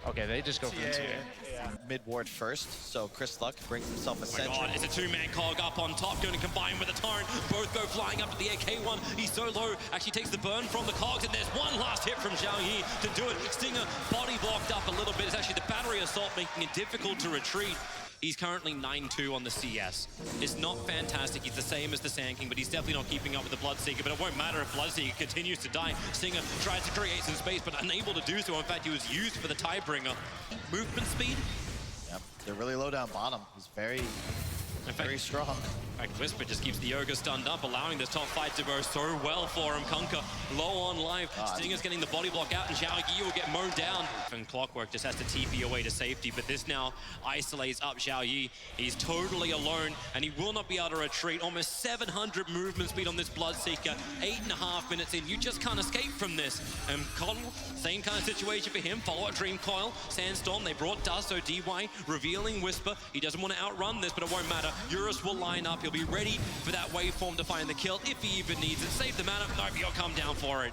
Okay, they just go for the TA. Mid-ward first, so Chris Luck brings himself a sentry. God, it's a two-man cog up on top, going to combine with a torrent. Both go flying up to the AK1. He's so low, actually takes the burn from the cogs, and there's one last hit from Zhao Yi to do it. Stinger body blocked up a little bit. It's actually the battery assault making it difficult to retreat. He's currently 9-2 on the CS. It's not fantastic. He's the same as the Sand King, but he's definitely not keeping up with the Bloodseeker. But it won't matter if Bloodseeker continues to die. Stinger tries to create some space, but unable to do so. In fact, he was used for the Tiebringer. Movement speed? Yep, they're really low down bottom. He's very strong. In fact, Whisper just keeps the Ogre stunned up, allowing this top fight to go so well for him. Kunkka low on life. Stinger's getting the body block out, and Zhao Yi will get mowed down. And Clockwork just has to TP away to safety, but this now isolates up Zhao Yi. He's totally alone, and he will not be able to retreat. Almost 700 movement speed on this Bloodseeker. 8.5 minutes in. You just can't escape from this. And Cotton, same kind of situation for him. Follow up Dream Coil, Sandstorm. They brought Dust, so DY revealing Whisper. He doesn't want to outrun this, but it won't matter. Eurus will line up. He'll be ready for that waveform to find the kill if he even needs it. Save the mana. Nope, he'll come down for it.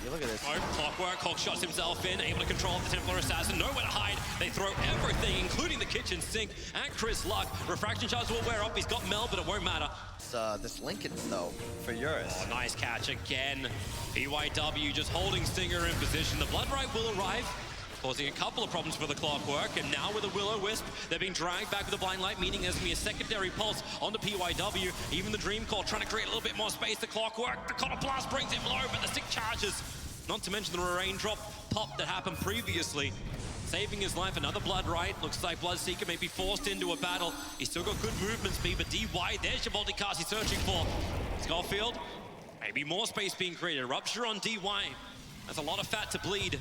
You look at this. Clockwork, Hawk shots himself in, able to control the Templar Assassin, nowhere to hide. They throw everything, including the kitchen sink, at Chris Luck. Refraction charge will wear up, he's got Mel, but it won't matter. This Lincoln, though, for Eurus. Oh, nice catch again. PYW just holding Stinger in position. The Bloodright will arrive, causing a couple of problems for the Clockwork, and now with a Will-O-Wisp, they're being dragged back with a Blind Light, meaning there's going to be a secondary pulse on the PYW. Even the Dream Core trying to create a little bit more space. The Clockwork, the Cotter Blast brings him low, but the stick charges. Not to mention the raindrop pop that happened previously, saving his life. Another Bloodright. Looks like Bloodseeker may be forced into a battle. He's still got good movement speed, but DY, there's your multicast he's searching for. Schofield, maybe more space being created. Rupture on DY. That's a lot of fat to bleed.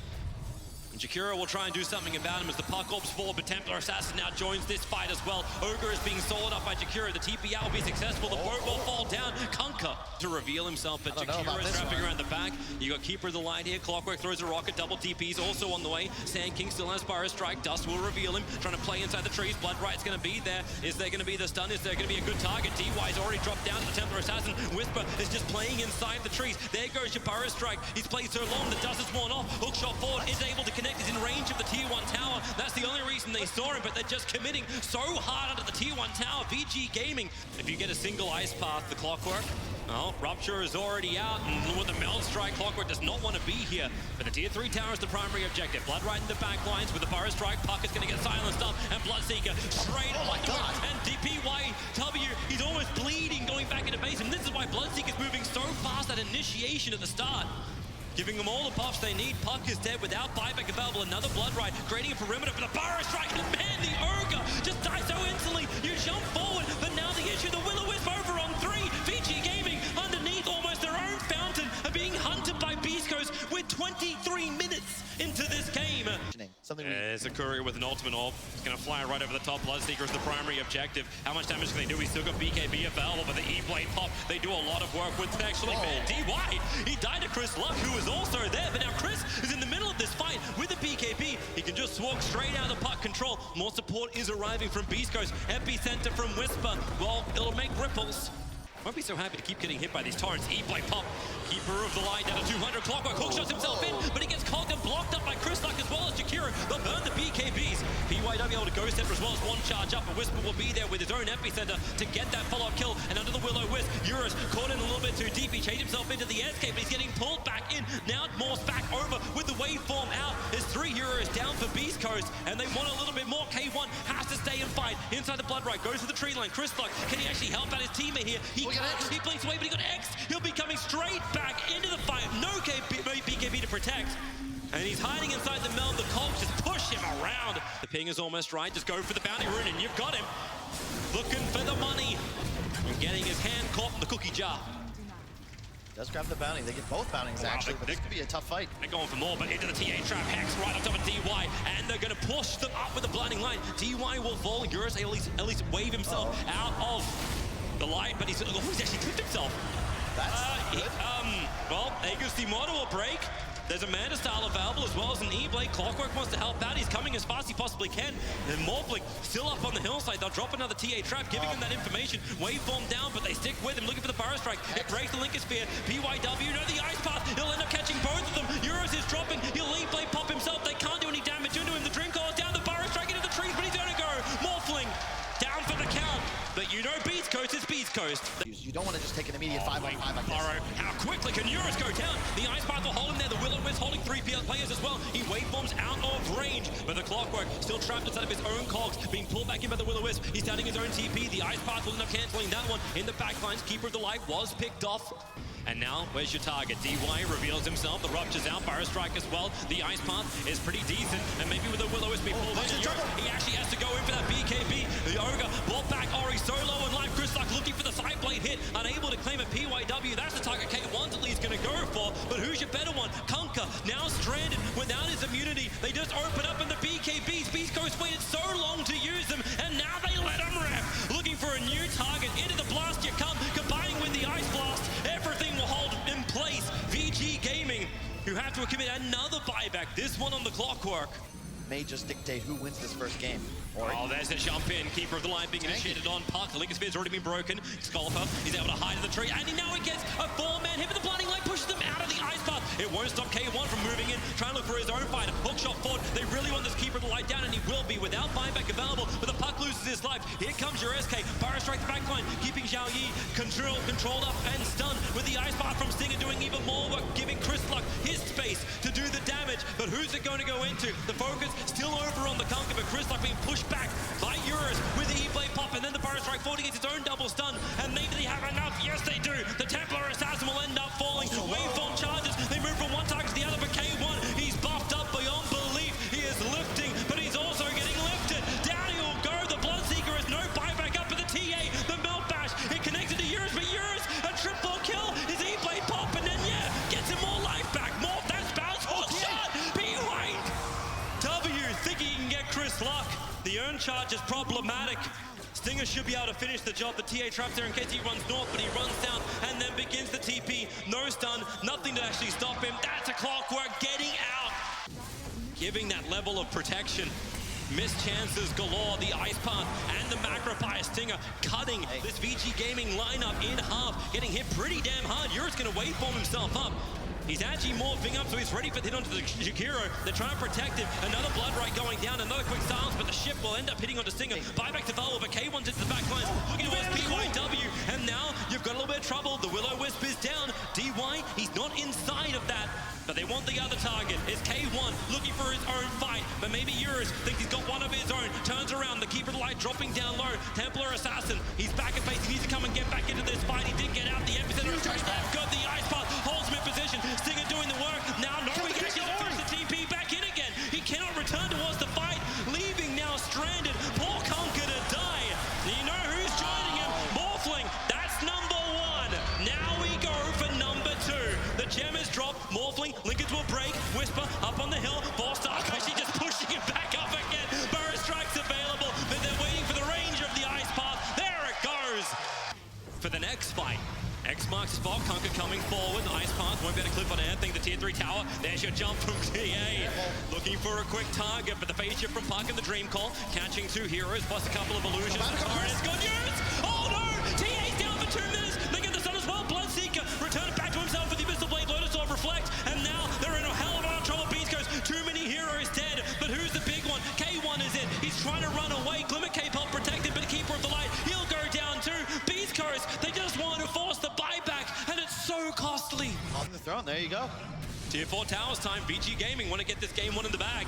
And Jakiro will try and do something about him as the puck orbs forward, but Templar Assassin now joins this fight as well. Ogre is being soloed up by Jakiro. The TP out will be successful. The boat will fall down. Kunkka to reveal himself, but Jakiro is wrapping around the back. You got Keeper of the Light here. Clockwork throws a rocket. Double TP's also on the way. Sand King still has Pyro Strike. Dust will reveal him. Trying to play inside the trees. Bloodright's going to be there. Is there going to be the stun? Is there going to be a good target? DY's already dropped down to the Templar Assassin. Whisper is just playing inside the trees. There goes your Pyro Strike. He's played so long, the dust is worn off. Hook shot forward is able to connect. He's in range of the Tier 1 tower. That's the only reason they saw him, but they're just committing so hard under the Tier 1 tower. VG Gaming, if you get a single ice path, the Clockwork, well, Rupture is already out, and with the Meld Strike, Clockwork does not want to be here. But the Tier 3 tower is the primary objective. Bloodright in the back lines with the Pyro Strike. Puck is going to get silenced up, and Bloodseeker straight onto it. And DPYW, he's almost bleeding going back into base, and this is why Bloodseeker's moving so fast at initiation at the start. Giving them all the buffs they need. Puck is dead without buyback available. Another Bloodright creating a perimeter for the Pyro Strike. And man, the Ogre just dies so instantly. You jump forward, but now the issue, the Will-O-Wisp over on 3. VG Gaming underneath almost their own fountain are being hunted by BEASTCOAST with 23 minutes into this game. There's a courier with an ultimate orb. It's going to fly right over the top. Bloodseeker is the primary objective. How much damage can they do? He's still got BKB available, but the E-Blade pop, they do a lot of work with actually. Man, DY, he died to Chris Luck, who was also there, but now Chris is in the middle of this fight with the BKB. He can just walk straight out of the puck control. More support is arriving from BEASTCOAST. Epicenter from Whisper. Well, it'll make ripples. Won't be so happy to keep getting hit by these torrents. E-Blade pop. Keeper of the Light down to 200. Clockwork hook shots himself in, but he gets cogged and blocked up by Chris Luck as well as Jakiro. They'll burn the BKBs. PYW able to go step as well as one charge up, but Whisper will be there with his own epicenter to get that follow-up kill. And under the Will-O-Wisp, Eurus caught in a little bit too deep. He chased himself into the escape, but he's getting pulled back in. Now Morph's back over with the waveform out. There's 3 heroes down for BEASTCOAST, and they want a little bit more. K1 has to stay and fight. Inside the Bloodright, goes to the tree line. Chris Luck, can he actually help out his teammate here? He blinks away, but he got X. He'll be coming straight back into the fight. No BKB to protect. And he's hiding inside the meld. The Colts just push him around. The ping is almost right. Just go for the bounty rune, and you've got him. Looking for the money. And getting his hand caught in the cookie jar. Does grab the bounty. They get both bounties, actually, but this could be a tough fight. They're going for more, but into the TA trap. Hex right on top of DY, and they're going to push them up with the blinding light. DY will fall. Eurus at least wave himself out of the light, but he's actually clipped himself. That's good. Well, Aegis Immortal will break. There's a Manta style available as well as an E-Blade. Clockwork wants to help out. He's coming as fast as he possibly can. And Morphling still up on the hillside. They'll drop another TA trap, giving him that information. Waveform down, but they stick with him, looking for the Pyro Strike. It breaks the Linkosphere. PYW, no, the Ice Path. He'll end up catching both of them. Eurus is dropping. He'll E-Blade pop himself. They can't do any damage into him. The BEASTCOAST. You don't want to just take an immediate 5-on-5 like this. Burrow, how quickly can Eurus go down? The Ice Path will hold him there. The Will-O-Wisp holding 3 players as well. He waveforms out of range, but the Clockwork still trapped inside of his own cogs, being pulled back in by the Will-O-Wisp. He's starting his own TP. The Ice Path will end up canceling that one. In the backlines, Keeper of the Light was picked off. And now, where's your target? DY reveals himself. The Rupture's out. Fire Strike as well. The Ice Path is pretty decent. And maybe with the Will-O-Wisp being pulled in, he actually has to go in for that BKB. The Ogre brought back Ori solo and live. Chris-Luck looking for the side blade hit. Unable to claim a PYW. That's the target K1's at least going to go for. But who's your better one? Kunkka, now stranded without his immunity. They just open up in the BKBs. BEASTCOAST waited so long to use them. And now they let him ref. Looking for a new target. Into the blast you come. Combining with the Ice Blast. Everything will hold in place. Vici Gaming, who have to commit another buyback, this one on the Clockwork. May just dictate who wins this first game. Oh, there's a jump in. Keeper of the Light being initiated on Puck. The Link Sphere's already been broken. Sculper is able to hide in the tree, and now he gets a 4-man hit with the Blinding Light, pushes him out of the Ice Path. It won't stop K1 from moving in, trying to look for his own fight. Hook shot forward. They really want this Keeper of the Light down, and he will be without buyback available. But the Puck loses his life. Here comes your SK. Fire Strike the backline, keeping Zhao Yi controlled up and stunned, with the Ice Path from Stinger doing even more work, giving Chris-Luck his space to do the damage. But who's it going to go into? The focus still over on the Kunkka, but Chris-Luck being pushed back by Eurus with the E-Blade pop, and then the Fire Strike forward against its own double stun. And maybe they have enough. Yes, they do. The Templar Assassin will end up falling. Waveform charges. They move from one target to the other, but K1, he's buffed up beyond belief. He is lifting, but he's also getting lifted. Down he will go. The Bloodseeker has no buyback up at the TA. The Melt Bash, it connected to Eurus, but Eurus, a triple kill. His E-Blade pop, and then, yeah, gets him more life back. More, that's bounce. Oh, shot. BYW thinking he can get Chris-Luck. The earn charge is problematic. Stinger should be able to finish the job. The TA traps there in case he runs north, but he runs down and then begins the TP. No stun, nothing to actually stop him. That's a Clockwork getting out. Giving that level of protection. Missed chances galore. The Ice Path and the Macropire Stinger cutting this Vici Gaming lineup in half. Getting hit pretty damn hard. Eurus going to waveform himself up. He's actually morphing up, so he's ready for the hit onto the Jakiro. They're trying to protect him. Another Blood Right going down. Another quick silence, but the ship will end up hitting onto Stinger. Buyback to Valve, but K1's into the back lines. Looking towards BYW, and now you've got a little bit of trouble. The Will-O-Wisp is down. DY, he's not inside of that. But they want the other target. It's K1 looking for his own fight. But maybe Eurus thinks he's got one of his own. Turns around. The Keeper of the Light dropping down low. Templar Assassin. He's back in base. He needs to come and get back into this fight. He did get out. The epicenter is got the Ice Path. Holds him in position. Stinger doing the work. Now Norway actually finish the TP back in again. He cannot return towards the fight. Leaving now stranded. Poor Kunkka to die. You know who's joining him? Morphling. That's number 1. Now we go for number 2. The gem is dropped. Morphling, link into a break. Whisper up on the hill. Ballstar actually just pushing him back up again. Burrow Strike's available, but they're waiting for the range of the Ice Path. There it goes. For the next fight. X marks spot. Kunkka coming forward. Ice Path won't be able to clip on anything. The tier 3 tower. There's your jump from TA. Looking for a quick target, but the phase shift from Puck and the Dream Call. Catching 2 heroes plus a couple of illusions. It's got Eurus. Oh no! TA's down for 2 minutes. They get the stun as well. Bloodseeker returns back to himself with the Abyssal Blade. Lotus Orb reflect. And now they're in a hell of a lot of trouble. BEASTCOAST. Too many heroes dead. But who's the big one? K1 is it. He's trying to run away. Glimmer Cape help protected, but Keeper of the Light, he'll go down too. BEASTCOAST, they just want to force the buyback, and it's so costly. On the throne, there you go. Tier 4 towers time. Vici Gaming want to get this game 1 in the bag.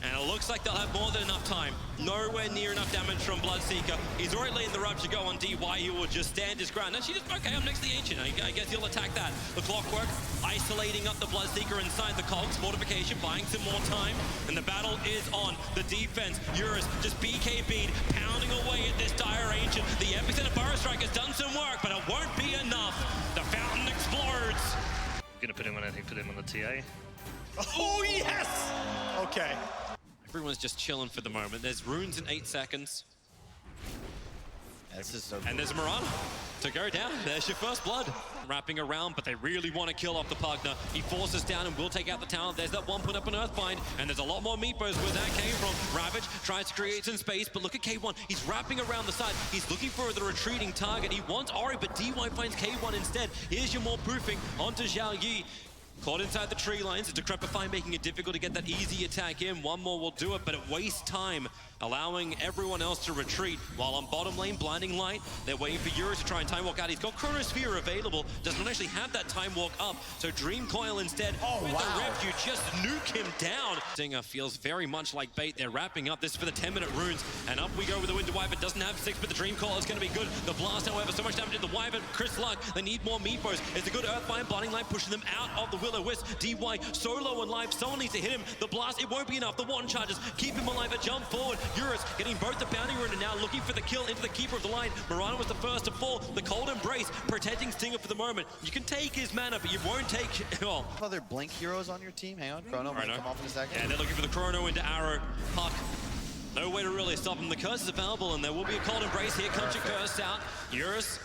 And it looks like they'll have more than enough time. Nowhere near enough damage from Bloodseeker. He's already letting the Rupture go on DY. He will just stand his ground. And she just, okay, I'm next to the Ancient. I guess he'll attack that. The Clockwork isolating up the Bloodseeker inside the cogs. Fortification, buying some more time. And the battle is on. The defense, Eurus just BKB'd, pounding away at this dire Ancient. The epicenter Burrow Strike has done some work, but it won't be enough. The fountain explodes. Gonna put him on, I think, put him on the TA. Oh, yes! Okay. Everyone's just chilling for the moment. There's runes in 8 seconds. This is so And there's a Mirana to go down. There's your first blood. Wrapping around, but they really want to kill off the Pugner. He forces down and will take out the tower. There's that 1 point up on Earthbind, and there's a lot more Meepos where that came from. Ravage tries to create some space, but look at K1. He's wrapping around the side. He's looking for the retreating target. He wants Ori, but DY finds K1 instead. Here's your more proofing onto Zhao Yi. Caught inside the tree lines. Decrepify making it difficult to get that easy attack in. One more will do it, but it wastes time, allowing everyone else to retreat. While on bottom lane, Blinding Light, they're waiting for Eurus to try and time walk out. He's got Chronosphere available, does not actually have that time walk up, so Dream Coil instead. With the Refuge, just nuke him down. Stinger feels very much like bait. They're wrapping up this for the 10-minute runes, and up we go with the Winter Wyvern. Doesn't have 6, but the Dream Coil is going to be good. The Blast, however, so much damage to the Wyvern. Chris Luck, they need more Meepos. It's a good Earthbind, Blinding Light pushing them out of the Will-O-Wisp. DY so low on life, someone needs to hit him. The Blast, it won't be enough. The one charges, keep him alive, a jump forward. Eurus getting both the Bounty Rune and now looking for the kill into the Keeper of the Line. Mirana was the first to fall. The Cold Embrace protecting Stinger for the moment. You can take his mana, but you won't take, well. Other Blink heroes on your team? Hang on, Chrono might come off in a second. Yeah, they're looking for the Chrono into Arrow. Puck. No way to really stop him. The Curse is available, and there will be a Cold Embrace. Here comes your Curse out. Eurus.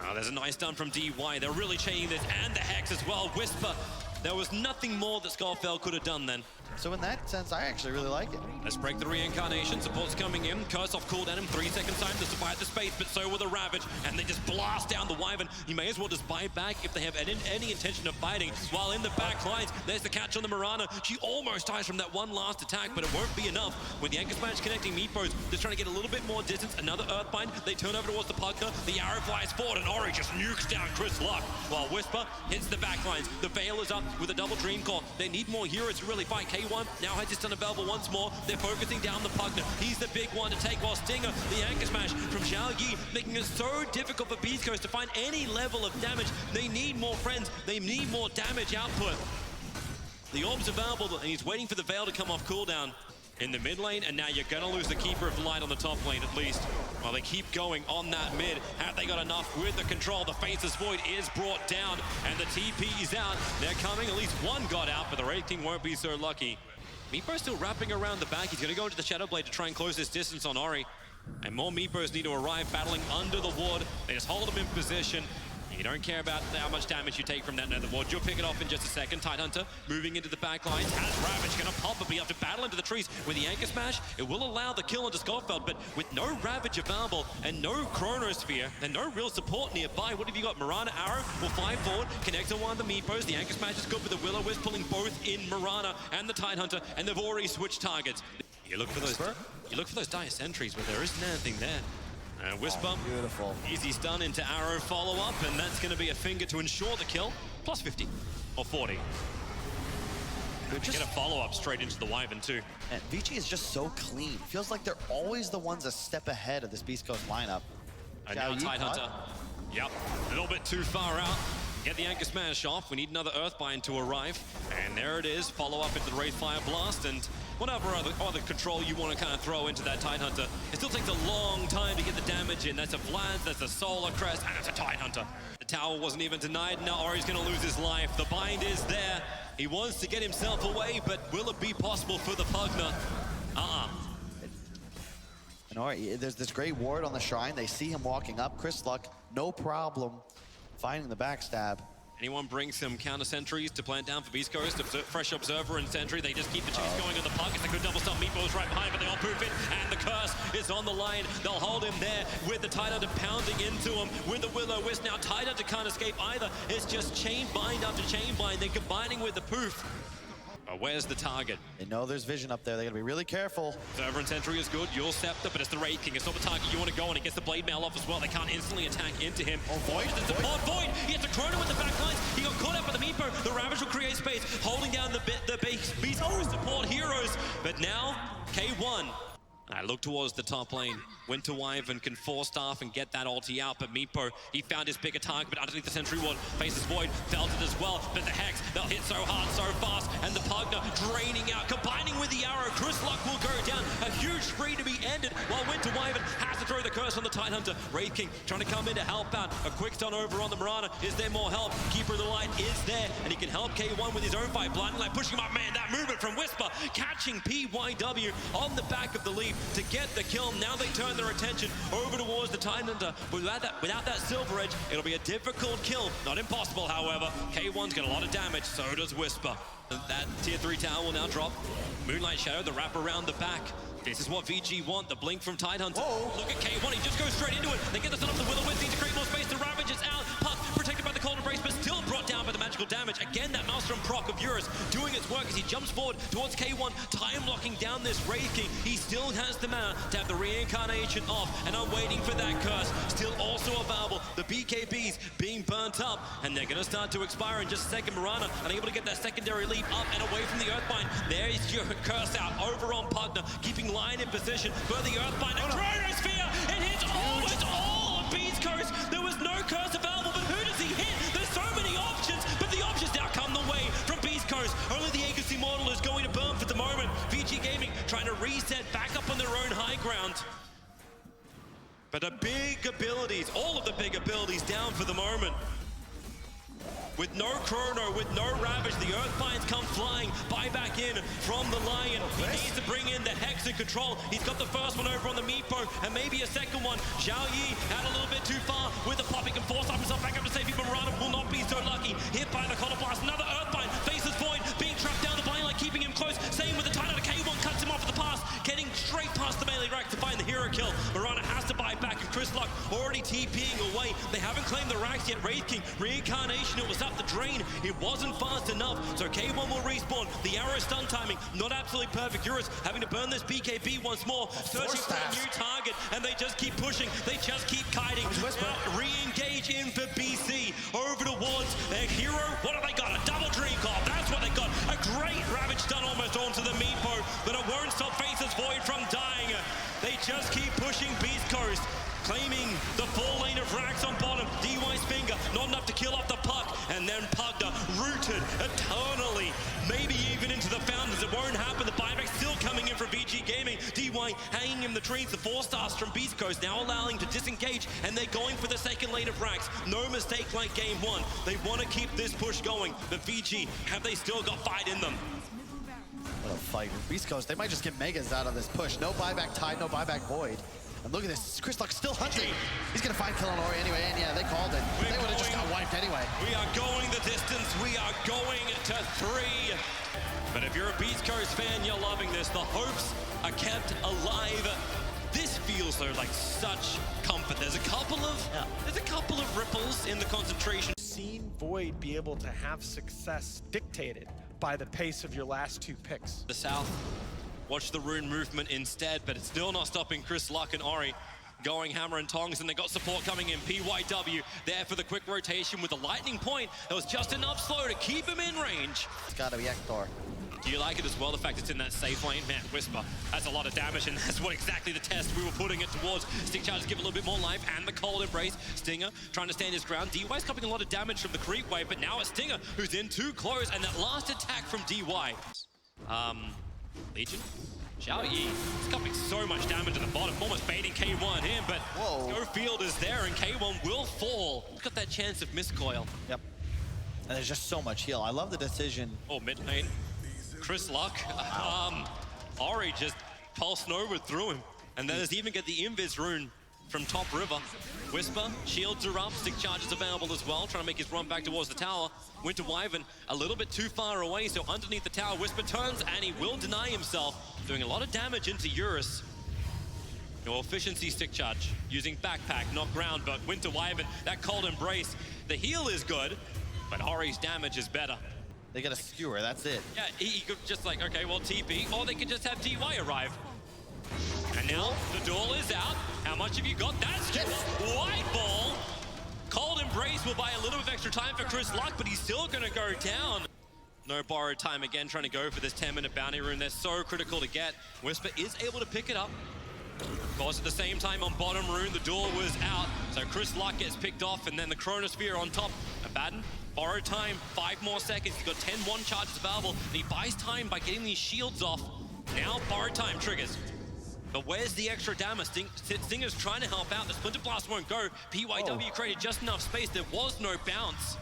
Oh, there's a nice stun from DY. They're really chaining this, and the Hex as well. Whisper. There was nothing more that Scarfell could have done then. So in that sense, I actually really like it. Let's break the reincarnation. Support's coming in. Curse off cooldown in 3 seconds time to survive the space, but so will the Ravage, and they just blast down the Wyvern. You may as well just buy back if they have any intention of fighting. While in the back lines, there's the catch on the Mirana. She almost dies from that one last attack, but it won't be enough. With the Anchor Smash connecting Meepos, just trying to get a little bit more distance. Another Earthbind. They turn over towards the Pugna. The arrow flies forward, and Ori just nukes down Chris Luck. While Whisper hits the back lines. The Veil is up with a double Dream Core. They need more heroes to really fight. K1 now has his stun available once more. They're focusing down the Pugna. He's the big one to take, while Stinger, the Anchor Smash from Xiao Yi, making it so difficult for BEASTCOAST to find any level of damage. They need more friends. They need more damage output. The Orb's available, and he's waiting for the Veil to come off cooldown in the mid lane, and now you're gonna lose the Keeper of the Light on the top lane at least. While they keep going on that mid, have they got enough with the control? The Faceless Void is brought down, and the TP is out. They're coming, at least one got out, but the Wraith King won't be so lucky. Meepo still wrapping around the back. He's gonna go into the Shadow Blade to try and close this distance on Ori. And more Meepos need to arrive, battling under the ward. They just hold him in position. You don't care about how much damage you take from that nether ward. You'll pick it off in just a second. Tidehunter moving into the back lines. Has Ravage gonna pop, but we have to battle into the trees with the Anchor Smash. It will allow the kill into Scottfeld, but with no Ravage available and no Chronosphere and no real support nearby, what have you got? Mirana Arrow will fly forward, connect on one of the Meepos. The Anchor Smash is good with the Will-O-Wisp pulling both in Mirana and the Tidehunter, and they've already switched targets. You look for those dire sentries, but there isn't anything there. And Wisp Bump, beautiful. Easy stun into Arrow follow-up, and that's going to be a finger to ensure the kill. Plus 50, or 40. Get a follow-up straight into the Wyvern too. And Vici is just so clean. Feels like they're always the ones a step ahead of this BEASTCOAST lineup. And now Tidehunter. Yep, a little bit too far out. Get the Anchor Smash off. We need another Earthbind to arrive. And there it is. Follow up into the Wraith Fire Blast and whatever other control you want to kind of throw into that Tidehunter. It still takes a long time to get the damage in. That's a Vlad, that's a Solar Crest, and it's a Tidehunter. The tower wasn't even denied. Now Ori's going to lose his life. The bind is there. He wants to get himself away, but will it be possible for the Pugna? And Ori, there's this great ward on the shrine. They see him walking up. Chris Luck, no problem finding the backstab. Anyone bring some counter sentries to plant down for BEASTCOAST? Fresh Observer and Sentry, they just keep the chase going on the Pug. It's a good double stun. Meatball's right behind, but they all poof it, and the Curse is on the line. They'll hold him there with the Tidehunter pounding into him with the Will-O-Wisp. Now Tidehunter can't escape either. It's just chain bind after chain bind. They're combining with the poof. Where's the target? They know there's vision up there. They gotta be really careful. Observer and Sentry is good. You'll Scepter, but it's the Wraith King. It's not the target you want to go on. It gets the Blade Mail off as well. They can't instantly attack into him. Oh, Void! Void! He has to Chrono in the back lines. He got caught up by the Meepo. The Ravage will create space, holding down the BEASTCOAST support heroes. But now, K1. I look towards the top lane. Winter Wyvern can force staff and get that ulti out, but Meepo, he found his bigger target, but underneath the Sentry Ward, Faceless Void, felt it as well, but the Hex, they'll hit so hard, so fast, and the Pugna draining out, combining with the Arrow. Chris Luck will go down, a huge spree to be ended, while Winter Wyvern has to throw the Curse on the Tidehunter. Wraith King trying to come in to help out, a quick stun over on the Mirana. Is there more help? Keeper of the Light is there, and he can help K1 with his own fight. Blinding Light pushing him up, man, that movement from Whisper, catching PYW on the back of the leap to get the kill. Now they turn their attention over towards the Tidehunter. Without that Silver Edge, it'll be a difficult kill. Not impossible, however. K1's got a lot of damage, so does Whisper. That tier 3 tower will now drop. Moonlight Shadow, the wrap around the back. This is what VG want, the blink from Tidehunter. Look at K1, he just goes straight into it. They get the stun up the Will-O-Wisp, need to create more space. The Ravage is out. Puck protected by the Cold Embrace, but still brought down down by the magical damage. Again, that Maelstrom proc of Eurus doing its work as he jumps forward towards K1, time locking down this Wraith King. He still has the mana to have the reincarnation off, and I'm waiting for that curse. Still also available. The BKBs being burnt up, and they're gonna start to expire in just a second. Mirana unable to get that secondary leap up and away from the Earthbind. There's your curse out over on Pugner, keeping Lion in position for the Earthbind. And Chronosphere, it hits almost all of BEASTCOAST. There was no curse available, but who does he hit? There's so many options, but the options now come the way from BEASTCOAST. Only the Aegis Immortal is going to burn for the moment. Vici Gaming trying to reset back up on their own high ground. But the big abilities, all of the big abilities down for the moment. With no Chrono, with no Ravage, the Earthbinds come flying. Buy back in from the Lion. He needs to bring in the Hex in control. He's got the first one over on the Meepo, and maybe a second one. Xiao Yi out a little bit too far with the pop. He can force up himself back up to safety, but Mirana will not be so lucky. Hit by the Collar Blast. Another Earthbind faces Void, being trapped down the blind line, keeping him close. Same with the Titan. K1 cuts him off at the pass, getting straight past the melee rack to find the hero kill. Mirana has to buy back, and Chris Luck already TPing away. They haven't claimed the racks yet. Wraith King, reincarnation, it was up the drain. It wasn't fast enough, so K1 will respawn. The arrow stun timing, not absolutely perfect. Eurus having to burn this BKB once more, searching for a new target, and they just keep pushing. They just keep kiting. Now re-engage in for BC. Over towards their hero. What have they got? A double dream call. That's what they got. A great Ravage stun almost onto the Meepo, but it won't stop Faces Void from dying. They just keep pushing BEASTCOAST, claiming the full lane of racks on bottom. DY's finger, not enough to kill off the puck, and then Pugner rooted eternally, maybe even into the fountains. It won't happen. The buyback still coming in from Vici Gaming. DY hanging in the trees. The 4 stars from BEASTCOAST now allowing to disengage, and they're going for the second lane of racks. No mistake like game 1. They want to keep this push going. But Vici, have they still got fight in them? What a fight. BEASTCOAST, they might just get Megas out of this push. No buyback Tide, no buyback Void. And look at this, Chris Luck still hunting. He's gonna find kill on Ori anyway, and yeah, they called it. They would have just got wiped anyway. We are going the distance. We are going to 3. But if you're a BEASTCOAST fan, you're loving this. The hopes are kept alive. This feels though like such comfort. There's a couple of ripples in the concentration. Seen Void be able to have success dictated by the pace of your last 2 picks. The South. Watch the rune movement instead, but it's still not stopping Chris Luck and Ori going hammer and tongs, and they got support coming in. PYW there for the quick rotation with the lightning point. It was just enough slow to keep him in range. It's gotta be Ektor. Do you like it as well, the fact it's in that safe lane? Man, Whisper, that's a lot of damage, and that's what exactly the test we were putting it towards. Stick charges give a little bit more life, and the cold embrace. Stinger trying to stand his ground. DY's copying a lot of damage from the creep wave, but now it's Stinger who's in too close, and that last attack from DY. Legion? Xiao Yi is copying so much damage at the bottom, almost baiting K1 in, but Schofield is there, and K1 will fall. He's got that chance of miscoil. Yep. And there's just so much heal. I love the decision. Oh, mid lane. Chris Luck. Ori just pulsed over through him. And then there's even get the Invis rune from top river. Whisper, shields are up, stick charges available as well, trying to make his run back towards the tower. Winter Wyvern a little bit too far away, so underneath the tower, Whisper turns and he will deny himself, doing a lot of damage into Eurus. No efficiency stick charge, using backpack, not ground, but Winter Wyvern, that cold embrace. The heal is good, but Ori's damage is better. They got a skewer, that's it. Yeah, he could just like, okay, well, TP, or they could just have DY arrive. And now the duel is out. How much have you got? That's just white ball. Cold embrace will buy a little bit of extra time for Chris Luck, but he's still gonna go down. No borrowed time again, trying to go for this 10-minute bounty rune. They're so critical to get. Whisper is able to pick it up. Of course, at the same time on bottom rune, the duel was out. So Chris Luck gets picked off, and then the Chronosphere on top. Abaddon, borrowed time, 5 more seconds. He's got 10 one charges available, and he buys time by getting these shields off. Now borrowed time triggers. But where's the extra damage? Stinger's trying to help out. The Splinter Blast won't go. PYW created just enough space. There was no bounce.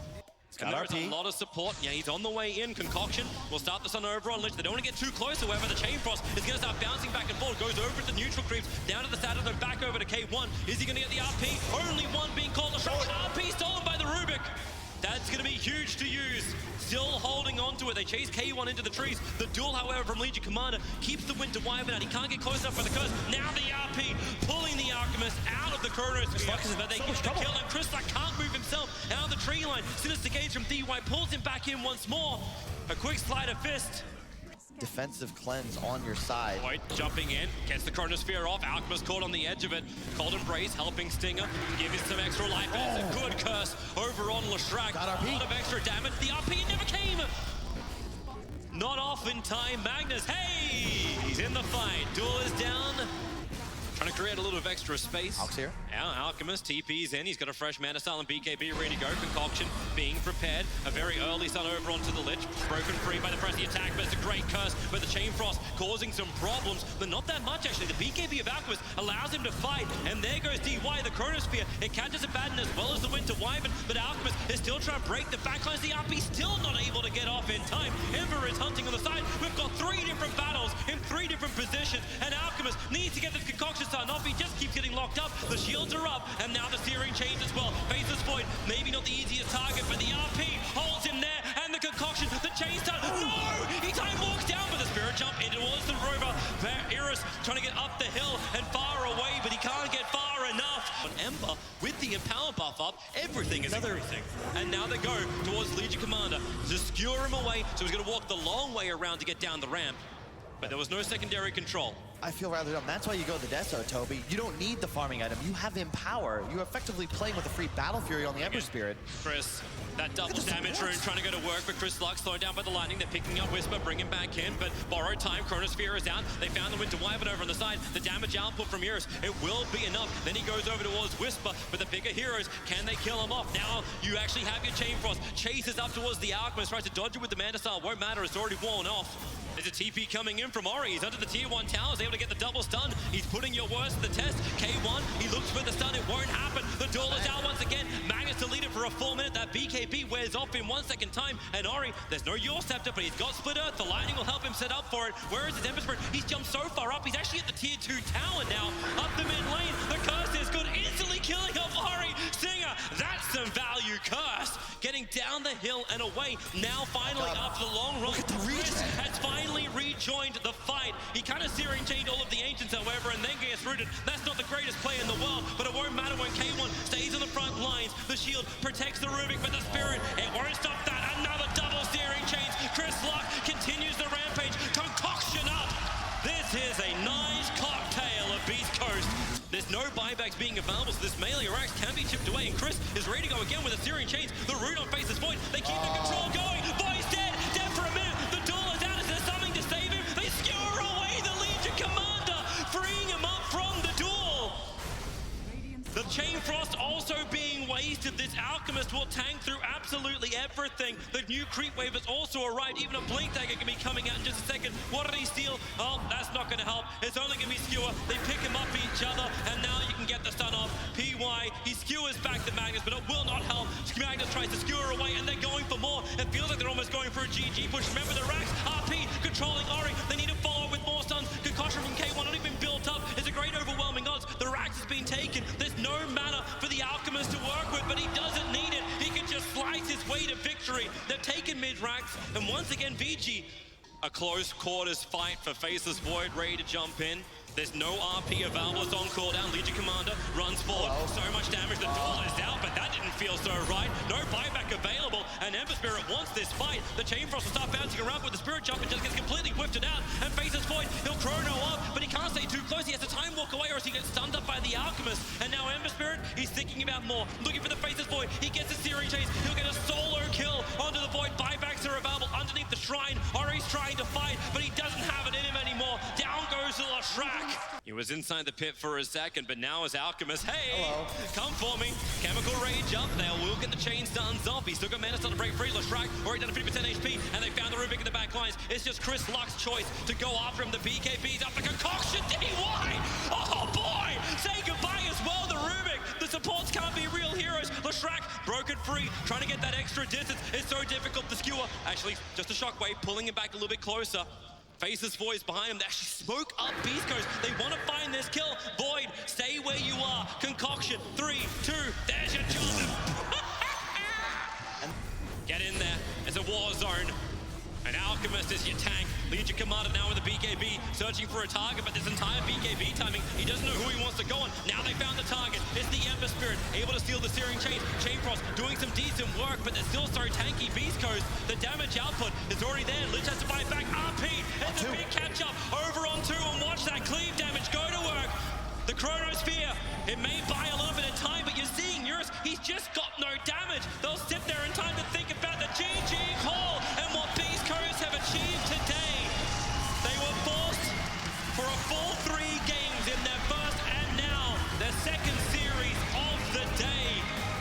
And there's a lot of support. Yeah, he's on the way in. Concoction will start this on over on Lich. They don't want to get too close, however. The Chain Frost is going to start bouncing back and forth. Goes over to the neutral creeps, down to the Saturn, then back over to K1. Is he going to get the RP? Only one being called a shot. RP stolen by the Rubik. That's going to be huge to use. Still holding on to it. They chase K1 into the trees. The duel, however, from Legion Commander keeps the Winter Wyvern out. He can't get close enough for the curse. Now the RP pulling the Alchemist out of the Chronosphere. But they get the kill, and Chrislock can't move himself out of the tree line. Sinister Gauge from DY pulls him back in once more. A quick slide of fist. Defensive cleanse on your side. Void jumping in, gets the Chronosphere off. Alchemist caught on the edge of it. Cold Embrace helping Stinger, giving some extra life. And it's a good curse over on Leshrac. Got A lot of extra damage. The RP never came. Not off in time. Magnus, hey! He's in the fight. Duel is down. Trying to create a little of extra space. Alx here. Now Alchemist TP's in. He's got a fresh Mana Style and BKB ready to go. Concoction being prepared. A very early stun over onto the Lich. Broken free by the pressing attack, but it's a great curse. But the Chain Frost causing some problems, but not that much actually. The BKB of Alchemist allows him to fight, and there goes DY, the Chronosphere. It catches Abaddon as well as the Winter Wyvern, but Alchemist is still trying to break the backlines. The RP still not able to get off in time. Ember is hunting on the side. We've got 3 different battles in 3 different positions, and Alchemist needs to get this Concoction started off. He just keeps getting locked up. The shields are up, and now the Searing Chains as well. Faces Void, maybe not the easiest target, but the RP holds him there, and the Concoction, the Chain start. No! He time walks down, but the Spirit Jump into the Rover. Iris trying to get up the hill and far away, but he can't get far enough. On Ember, with the Empower buff up, everything is increasing. And now they go towards Legion Commander to skewer him away, so he's going to walk the long way around to get down the ramp. But there was no secondary control. I feel rather dumb. That's why you go the Deso, Toby. You don't need the farming item. You have Empower. You're effectively playing with a free Battle Fury on the Ember Spirit. Chris, that double damage rune trying to go to work, but Chrislock slowed down by the lightning. They're picking up Whisper, bringing back in, but borrowed time. Chronosphere is out. They found the Winter Wyvern over on the side. The damage output from Iris, it will be enough. Then he goes over towards Whisper, but the bigger heroes, can they kill him off? Now you actually have your Chain Frost. Chases up towards the Alchemist, tries to dodge it with the Mana Style. Won't matter, it's already worn off. There's a TP coming in from Ori. He's under the tier 1 towers, able to get the double stun. He's putting your worst to the test. K1, he looks for the stun. It won't happen. The duel is out once again. Magnus to lead it for a full minute. That BKB wears off in 1 second time. And Ori, there's no Your Scepter, but he's got Split Earth. The lightning will help him set up for it. Where is his Ember Spirit? He's jumped so far up. He's actually at the tier 2 tower now. Up the mid lane. The curse is good. Instantly killing off Ori. Singer, that's some value. Curse getting down the hill and away. Now finally, after the long run, Chris has finally rejoined the fight. He kind of Searing Chained all of the Ancients, however, and then gets rooted. That's not the greatest play in the world, but it won't matter when K1 stays on the front lines. The shield protects the Rubik, but the Spirit, it won't stop that. Another double Searing Chains. Chrislock continues the rampage. Concoction up. This is a nice cocktail of Beast Coast. There's no buybacks being available, so this melee Arax can be chipped away, and Chris is ready to go again with a Searing Chains. The root on Faces Void. They keep the control going. Void's dead. Dead for a minute. The duel is out. Is there something to save him? They skewer away the Legion Commander, freeing him up from the duel. The Chain Frost also being wasted. This Alchemist will tank through absolutely everything. The new creep wave has also arrived. Even a Blink Dagger can be coming out in just a second. What did he steal? Oh, that's not going to help. It's only going to be Skewer. They pick him up each other, and now you can get the stun off. PY, he skewers back to Magnus, but it will not help. Magnus tries to skewer away, and they're going for more. It feels like they're almost going for a GG push. Remember the Rax, RP, controlling Ori. They need to follow with more stuns. Concussion from K1 not even built up. It's a great overwhelming odds. The Rax has been taken. There's no mana for the Alchemist to work with, but he doesn't need it. He can just slice his way to victory. They've taken mid-Rax, and once again, Vici. A close quarters fight for Faceless Void, ready to jump in. There's no RP available. It's on cooldown. Legion Commander runs forward. So much damage. The duel is out, but that didn't feel so right. No buyback available, and Ember Spirit wants this fight. The Chain Frost will start bouncing around with the Spirit Jump and just gets completely whipped it out. And Faces Void, he'll chrono up, but he can't stay too close. He has to time walk away, or else he gets stunned up by the Alchemist. And now Ember Spirit, he's thinking about more. Looking for the Faces Void. He gets a Searing Chase. He'll get a solo kill onto the Void. Buybacks are available underneath the shrine. Ori's trying to fight, but he doesn't have it in him anymore. Down goes to Leshrac. He was inside the pit for a second, but now as Alchemist, hey, hello, come for me. Chemical Rage up there, will get the chain stuns off. He's still got Mana Style to break free. Leshrac already done a 50% HP, and they found the Rubik in the back lines. It's just Chrislock's choice to go after him. The BKB's up the Concoction. DY! Oh boy! Say goodbye as well, the Rubik. The supports can't be real heroes. Leshrac broken free, trying to get that extra distance. It's so difficult. The skewer, actually, just a shockwave, pulling him back a little bit closer. Faces Void's behind him. They actually smoke up Beast Coast. They want to find this kill. Void, stay where you are. Concoction, 3, 2, there's your job. into war zone. And Alchemist is your tank. Legion Commander now with the BKB, searching for a target, but this entire BKB timing, he doesn't know who he wants to go on. Now they found the target. It's the Ember Spirit, able to steal the Searing Chain. Chain Frost doing some decent work, but they're still so tanky. Beast Coast, the damage output is already there. Lich has to fight back. RP, it's a big catch-up over on 2, and watch that cleave damage go to work. The Chronosphere, it may buy a little bit of time, but you're seeing Eurus, he's just got no damage. They'll sit there in time to think about the GG call and what Beast Coast have achieved today. They were forced for a 4-3